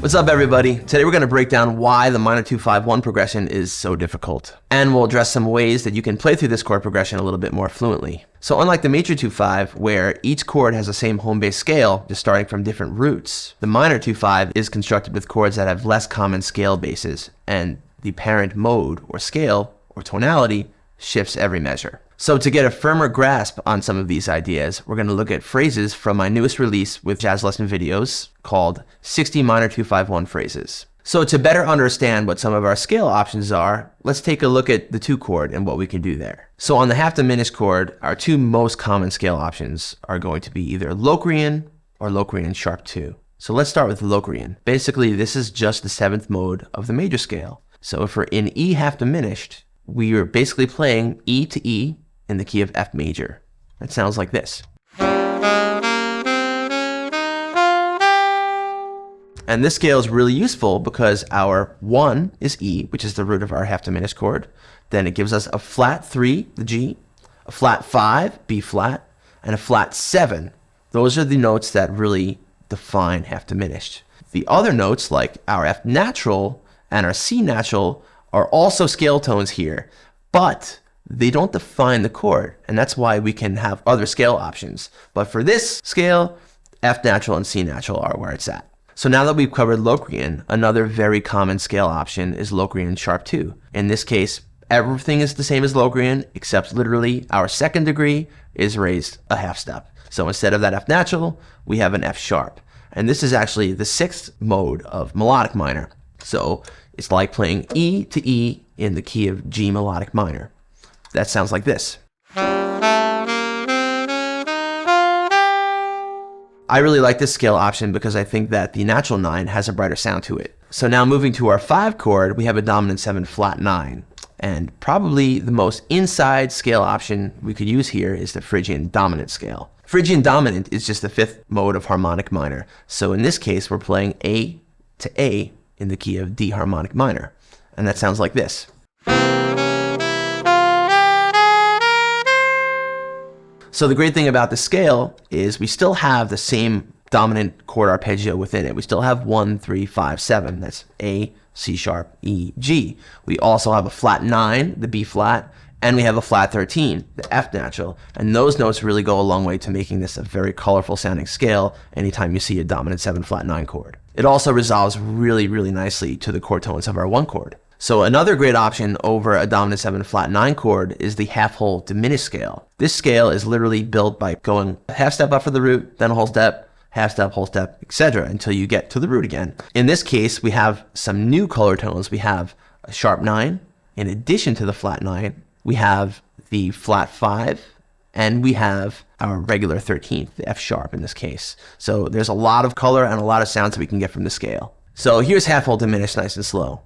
What's up, everybody? Today we're going to break down why the minor 2-5-1 progression is so difficult. And we'll address some ways that you can play through this chord progression a little bit more fluently. So unlike the major 2-5, where each chord has the same home bass scale, just starting from different roots, the minor 2-5 is constructed with chords that have less common scale bases, and the parent mode or scale or tonality shifts every measure. So to get a firmer grasp on some of these ideas, we're going to look at phrases from my newest release with jazz lesson videos called 60 minor 2-5-1 phrases. So to better understand what some of our scale options are, let's take a look at the 2 chord and what we can do there. So on the half diminished chord, our 2 most common scale options are going to be either Locrian or Locrian sharp 2. So let's start with Locrian. Basically, this is just the 7th mode of the major scale. So if we're in E half diminished, we are basically playing E to E in the key of F major. That sounds like this. And this scale is really useful because our 1 is E, which is the root of our half diminished chord. Then it gives us a flat 3, the G, a flat 5, B flat, and a flat 7. Those are the notes that really define half diminished. The other notes, like our F natural and our C natural, are also scale tones here, but they don't define the chord, and that's why we can have other scale options. But for this scale, F natural and C natural are where it's at. So now that we've covered Locrian, another very common scale option is Locrian sharp 2. In this case, everything is the same as Locrian, except literally our 2nd degree is raised a half step. So instead of that F natural, we have an F sharp. And this is actually the 6th mode of melodic minor. So it's like playing E to E in the key of G melodic minor. That sounds like this. I really like this scale option because I think that the natural 9 has a brighter sound to it. So now moving to our 5 chord, we have a dominant 7 flat 9. And probably the most inside scale option we could use here is the Phrygian Dominant Scale. Phrygian Dominant is just the 5th mode of harmonic minor. So in this case, we're playing A to A in the key of D harmonic minor. And that sounds like this. So the great thing about the scale is we still have the same dominant chord arpeggio within it. We still have 1, 3, 5, 7. That's A, C sharp, E, G. We also have a flat 9, the B flat, and we have a flat 13, the F natural. And those notes really go a long way to making this a very colorful sounding scale anytime you see a dominant 7 flat 9 chord. It also resolves really, really nicely to the chord tones of our 1 chord. So another great option over a dominant 7 flat 9 chord is the half whole diminished scale. This scale is literally built by going a half step up for the root, then a whole step, etc. until you get to the root again. In this case, we have some new color tones. We have a sharp 9. In addition to the flat 9, we have the flat 5, and we have our regular 13th, the F sharp in this case. So there's a lot of color and a lot of sounds that we can get from the scale. So here's half whole diminished nice and slow.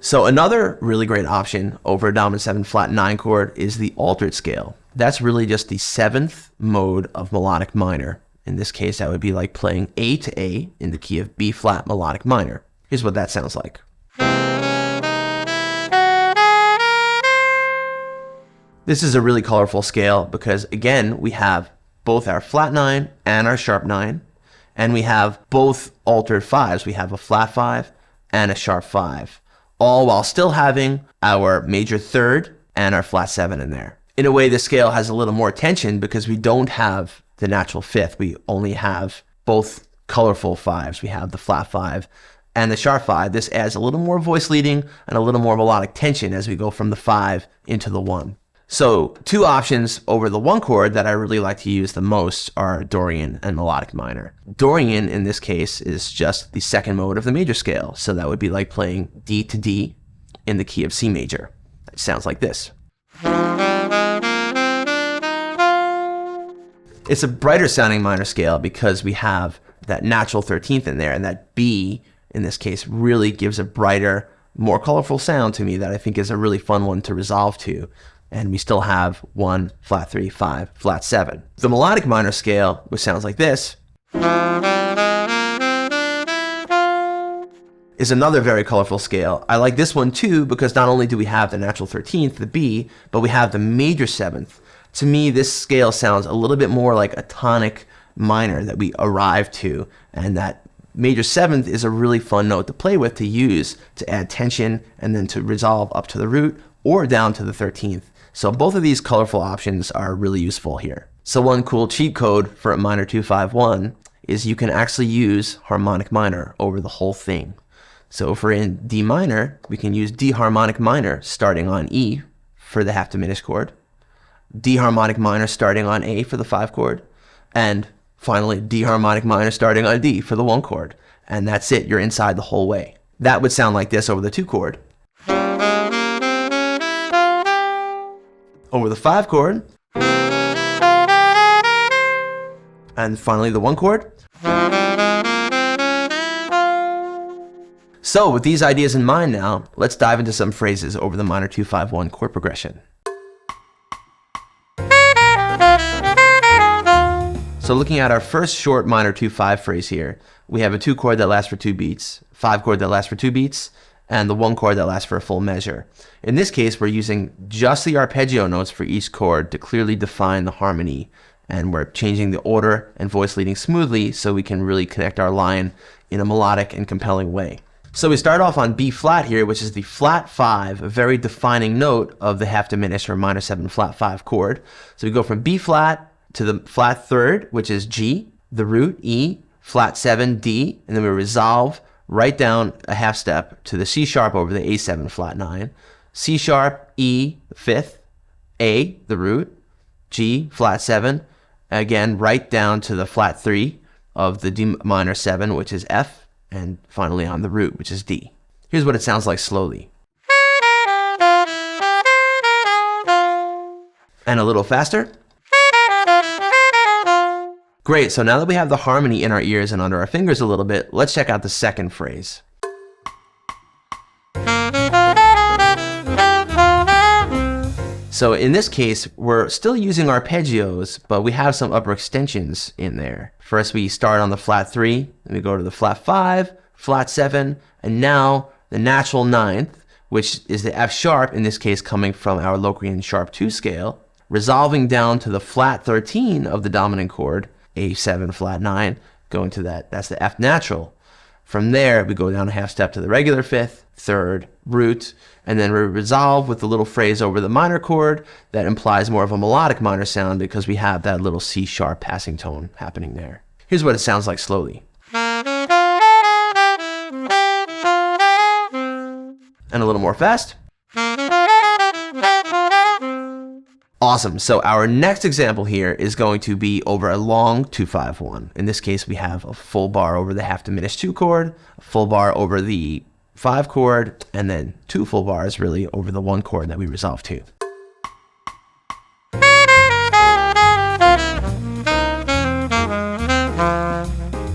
So another really great option over a dominant 7 flat 9 chord is the altered scale. That's really just the 7th mode of melodic minor. In this case, that would be like playing A to A in the key of B flat melodic minor. Here's what that sounds like. This is a really colorful scale because, again, we have both our flat 9 and our sharp 9, and we have both altered 5s. We have a flat 5 and a sharp 5. All while still having our major 3rd and our flat 7 in there. In a way, the scale has a little more tension because we don't have the natural 5th. We only have both colorful 5s. We have the flat 5 and the sharp 5. This adds a little more voice leading and a little more melodic tension as we go from the 5 into the 1. So 2 options over the 1 chord that I really like to use the most are Dorian and melodic minor. Dorian in this case is just the 2nd mode of the major scale. So that would be like playing D to D in the key of C major. It sounds like this. It's a brighter sounding minor scale because we have that natural 13th in there, and that B in this case really gives a brighter, more colorful sound to me that I think is a really fun one to resolve to. And we still have 1, flat 3, 5, flat 7. The melodic minor scale, which sounds like this, is another very colorful scale. I like this one too because not only do we have the natural 13th, the B, but we have the major 7th, To me, this scale sounds a little bit more like a tonic minor that we arrive to, and that major seventh is a really fun note to play with, to use to add tension and then to resolve up to the root or down to the 13th. So both of these colorful options are really useful here. So one cool cheat code for a minor 2-5-1 is you can actually use harmonic minor over the whole thing. So if we're in D minor, we can use D harmonic minor starting on E for the half diminished chord, D harmonic minor starting on A for the 5 chord, and finally D harmonic minor starting on D for the 1 chord. And that's it, you're inside the whole way. That would sound like this over the 2 chord. Over the 5 chord. And finally the 1 chord. So with these ideas in mind now, let's dive into some phrases over the minor 2-5-1 chord progression. So looking at our first short minor 2-5 phrase here, we have a 2 chord that lasts for 2 beats, 5 chord that lasts for 2 beats, and the 1 chord that lasts for a full measure. In this case, we're using just the arpeggio notes for each chord to clearly define the harmony, and we're changing the order and voice leading smoothly so we can really connect our line in a melodic and compelling way. So we start off on B flat here, which is the flat 5, a very defining note of the half diminished or minor 7 flat 5 chord. So we go from B flat to the flat 3rd, which is G, the root E, flat 7 D, and then we resolve right down a half step to the C sharp over the A7 flat 9, C sharp, E, the 5th, A, the root, G, flat 7, again right down to the flat 3 of the D minor 7, which is F, and finally on the root, which is D. Here's what it sounds like slowly. And a little faster. Great, so now that we have the harmony in our ears and under our fingers a little bit, let's check out the second phrase. So in this case, we're still using arpeggios, but we have some upper extensions in there. First, we start on the flat 3, then we go to the flat 5, flat 7, and now the natural 9th, which is the F sharp, in this case coming from our Locrian sharp 2 scale, resolving down to the flat 13 of the dominant chord, A7 flat 9, going to that's the F natural. From there, we go down a half step to the regular 5th, 3rd, root, and then we resolve with the little phrase over the minor chord that implies more of a melodic minor sound because we have that little C sharp passing tone happening there. Here's what it sounds like slowly. And a little more fast. Awesome. So our next example here is going to be over a long 2-5-1. In this case, we have a full bar over the half diminished 2 chord, a full bar over the 5 chord, and then 2 full bars really over the 1 chord that we resolve to.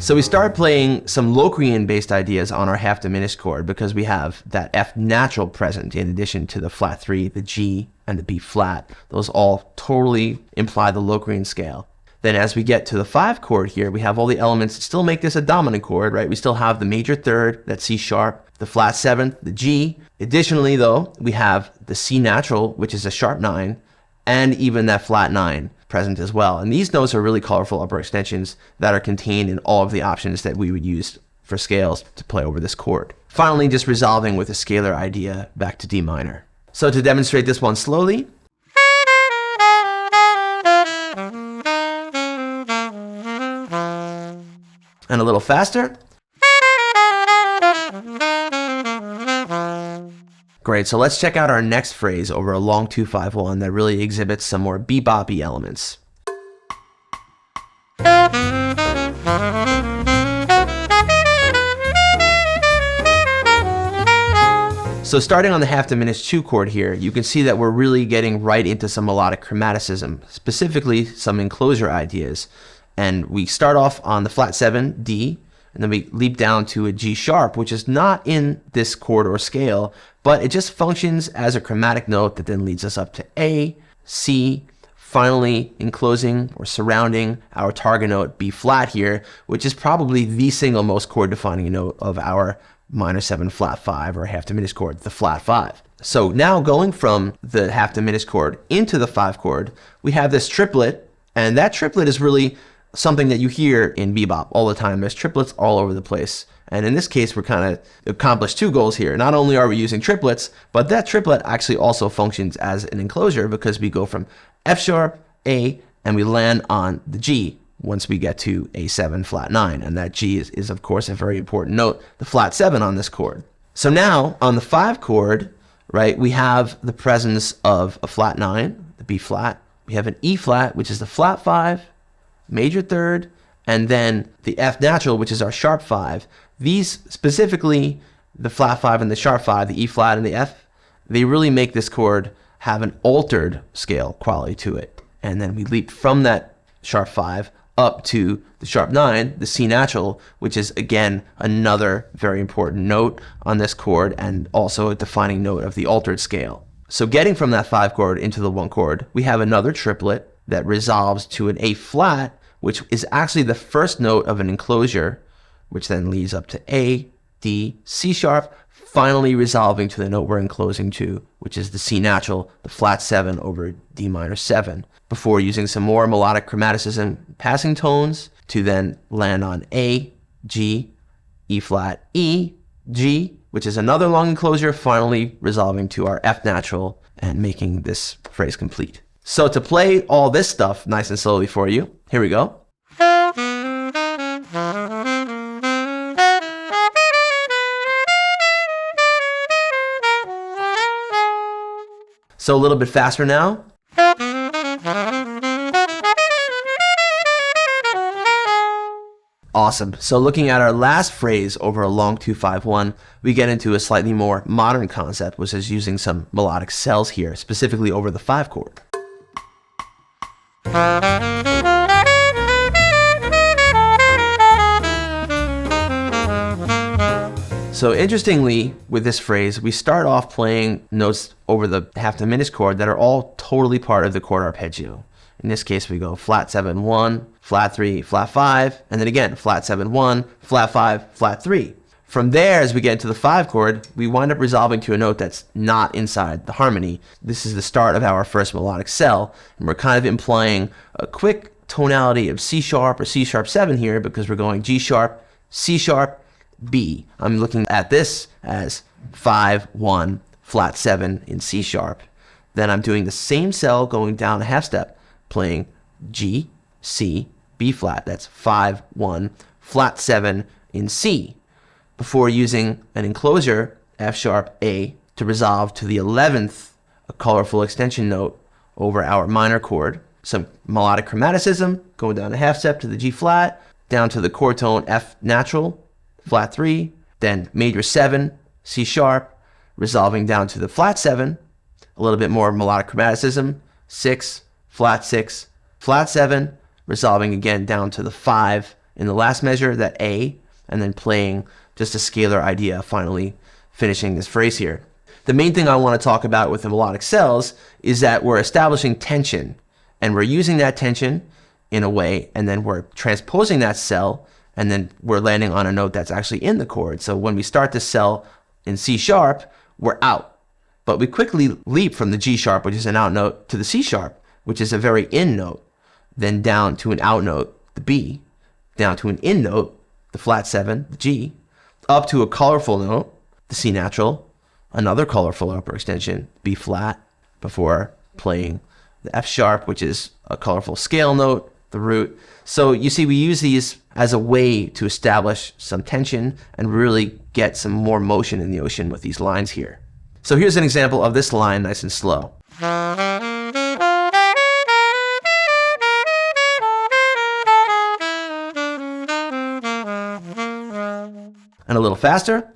So we start playing some Locrian based ideas on our half diminished chord because we have that F natural present in addition to the flat 3, the G, and the B flat. Those all totally imply the Locrian scale. Then as we get to the 5 chord here, we have all the elements that still make this a dominant chord, right? We still have the major 3rd, that C sharp, the flat 7th, the G. Additionally though, we have the C natural, which is a sharp 9, and even that flat 9 present as well. And these notes are really colorful upper extensions that are contained in all of the options that we would use for scales to play over this chord. Finally, just resolving with a scalar idea back to D minor. So to demonstrate this one slowly, and a little faster. Great, so let's check out our next phrase over a long 2-5-1 that really exhibits some more bebop-y elements. So starting on the half diminished 2 chord here, you can see that we're really getting right into some melodic chromaticism, specifically some enclosure ideas. And we start off on the flat 7, D, and then we leap down to a G sharp, which is not in this chord or scale, but it just functions as a chromatic note that then leads us up to A, C, finally enclosing or surrounding our target note B flat here, which is probably the single most chord defining note of our minor 7 flat 5, or a half diminished chord, the flat 5. So now going from the half diminished chord into the 5 chord, we have this triplet, and that triplet is really something that you hear in bebop all the time. There's triplets all over the place. And in this case, we're kind of accomplished 2 goals here. Not only are we using triplets, but that triplet actually also functions as an enclosure because we go from F sharp, A, and we land on the G once we get to A7 flat 9. And that G is of course a very important note, the flat 7 on this chord. So now on the 5 chord, right, we have the presence of a flat 9, the B flat. We have an E flat, which is the flat 5, major third, and then the F natural, which is our sharp 5. These specifically, the flat 5 and the sharp 5, the E flat and the F, they really make this chord have an altered scale quality to it. And then we leap from that sharp 5 up to the sharp 9, the C natural, which is again another very important note on this chord and also a defining note of the altered scale. So getting from that 5 chord into the 1 chord, we have another triplet that resolves to an A flat, which is actually the first note of an enclosure, which then leads up to A, D, C sharp, finally resolving to the note we're enclosing to, which is the C natural, the flat 7 over D minor 7, before using some more melodic chromaticism passing tones to then land on A, G, E flat, E, G, which is another long enclosure, finally resolving to our F natural and making this phrase complete. So to play all this stuff nice and slowly for you, here we go. So a little bit faster now. Awesome. So looking at our last phrase over a long 2-5-1, we get into a slightly more modern concept, which is using some melodic cells here, specifically over the 5 chord. So interestingly, with this phrase, we start off playing notes over the half diminished chord that are all totally part of the chord arpeggio. In this case, we go flat 7, 1, flat 3, flat 5, and then again, flat 7, 1, flat 5, flat 3. From there, as we get into the 5 chord, we wind up resolving to a note that's not inside the harmony. This is the start of our first melodic cell, and we're kind of implying a quick tonality of C sharp or C sharp 7 here because we're going G sharp, C sharp, B. I'm looking at this as 5, 1, flat 7 in C sharp. Then I'm doing the same cell going down a half step, playing G, C, B flat. That's 5, 1, flat 7 in C, before using an enclosure, F sharp, A, to resolve to the 11th, a colorful extension note over our minor chord. Some melodic chromaticism, going down a half step to the G flat, down to the chord tone F natural, flat 3, then major 7, C sharp, resolving down to the flat 7, a little bit more melodic chromaticism, 6, flat 6, flat 7, resolving again down to the 5 in the last measure, that A, and then playing just a scalar idea, finally finishing this phrase here. The main thing I want to talk about with the melodic cells is that we're establishing tension, and we're using that tension in a way, and then we're transposing that cell, and then we're landing on a note that's actually in the chord. So when we start the cell in C sharp, we're out. But we quickly leap from the G sharp, which is an out note, to the C sharp, which is a very in note, then down to an out note, the B, down to an in note, the flat 7, the G, up to a colorful note, the C natural, another colorful upper extension, B flat, before playing the F sharp, which is a colorful scale note, the root. So you see, we use these as a way to establish some tension and really get some more motion in the ocean with these lines here. So here's an example of this line nice and slow. And a little faster.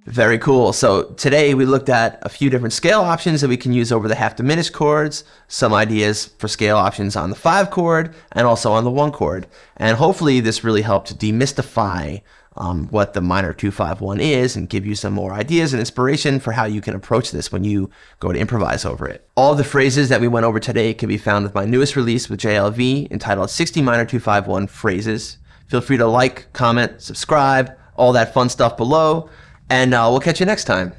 Very cool. So today we looked at a few different scale options that we can use over the half diminished chords, some ideas for scale options on the 5 chord and also on the 1 chord. And hopefully this really helped demystify what the minor 2-5-1 is and give you some more ideas and inspiration for how you can approach this when you go to improvise over it. All of the phrases that we went over today can be found with my newest release with JLV entitled 60 Minor 2-5-1 Phrases. Feel free to like, comment, subscribe, all that fun stuff below, and we'll catch you next time.